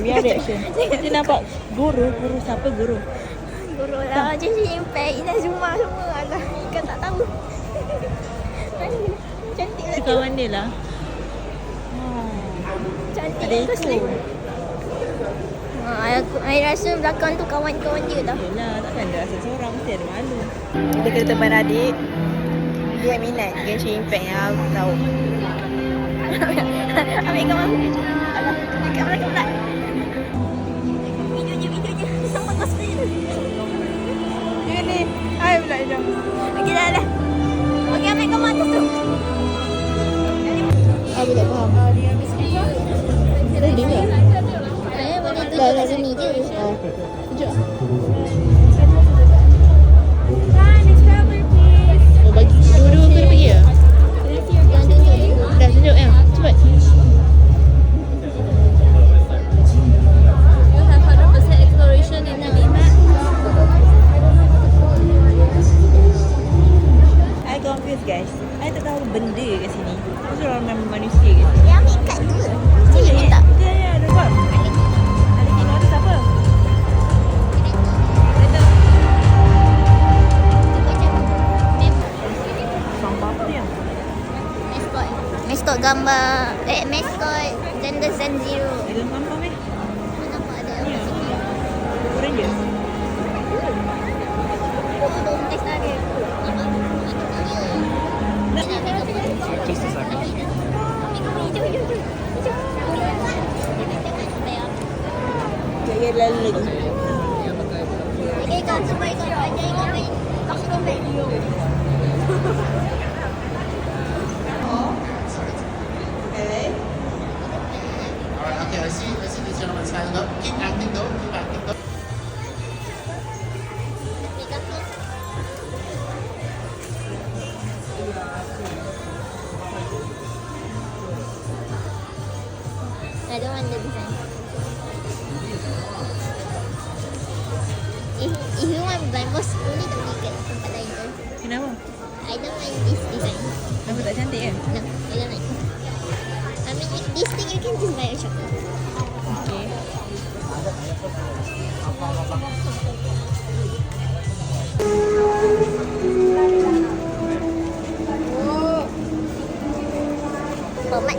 biar reaction. Dia nampak guru siapa guru? Guru lah, macam Impact, Ina Zuma semua. Alah, Ika tak tahu. Cantik lah tu. Kawan dia lah. Cantik Ada tu slip. ikut. I rasa belakang tu kawan-kawan dia tau. Yelah, takkan dia rasa seorang, mesti ada malu. Kita kena teman adik. Dia minat Genshin Impact yang aku tahu. Ambil kawan. Alah, dekat belakang pula. Video je. Sama cosplay tu. Dia ni, hai pula dia. Okey dah. Okey, ambil kawan atas tu. Aku tak faham. Ready ke? Boleh tunjuk kat sini je. Sekejap. Oh, bagi dua-dua kena pergi ya? Jangan tunjuk dulu. Dah tunjuk ya? Cepat. You have 100% exploration in the map. I confused guys. I tak tahu benda kat sini. Mesti orang main manusia kat sini. Dia ambil kad tu. Sini minta. Ya, ada buat. Ada tengok tu siapa? Sampah apa dia? Mascot gambar mascot Gender Zen Zero. Ada sampah meh? Nampak ada Ya. apa sini? Rangers. Oh, dong test ada. Ya, lalu lagi. Okay, kau supaya kau ajar kau main classroom main. Alright, okay, I see this gentleman standing up. Keep acting though, keep acting though. I don't want the design. If you want blind box, boleh tak pergi kat tempat lain tu? Kenapa? I don't want this design. Nampak tak cantik kan? No, I don't like. I mean, if this thing you can just buy a chocolate. Okay. Format.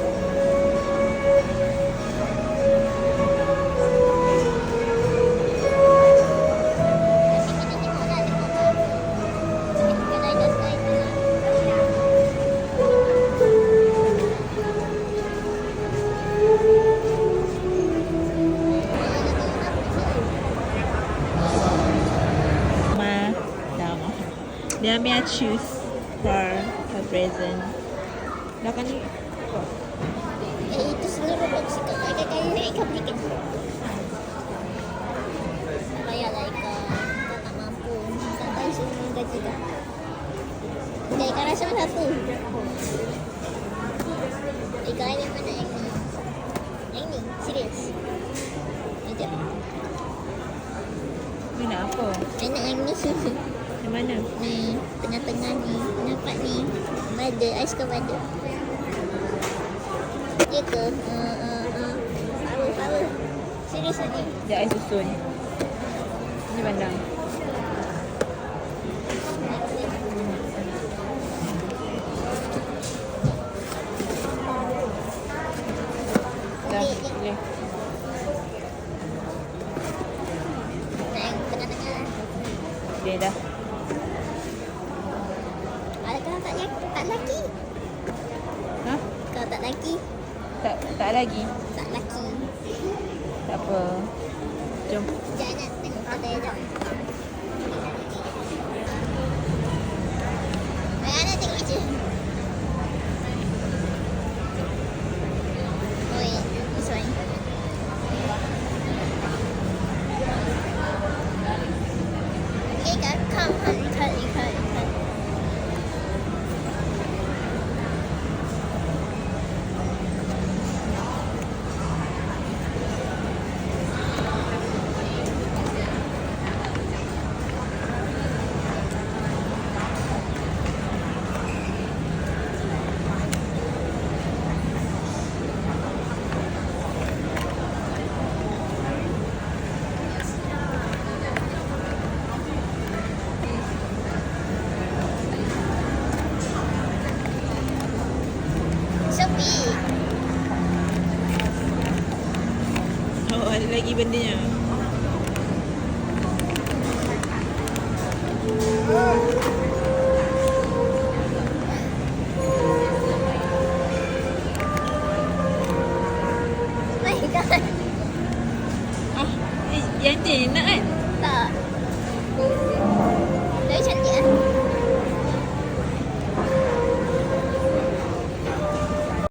Dia ambil choose for her present. Belakang ni. Itu seluruh box kau kali naik kau belikan. Bayarlah Ika. Kau tak mampu. Sampai semua gaji kau. Okay, Ika rasa satu. Ika ini mana yang ni? Yang ni? Serius? Sekejap. Ni nak apa? I nak yang ni. Yang mana? Ni, tengah-tengah ni. Nampak ni. Bada, I suka bada. Ya ke? Power. Serius lah ni. Sekejap I susun. Ni pandang. Dah, boleh. Nak yang tengah-tengah lah. Okay, dah. Kalau tak laki. Ha? Kalau tak laki. Tak lagi. Tak laki. Tak apa. Jom. Jangan nak tengok kedai jom. Anak tengok je. Oh yeah, this one. Okay, come. Ikat. ada lagi bendanya. My God. Ah, yang tu yang nak kan?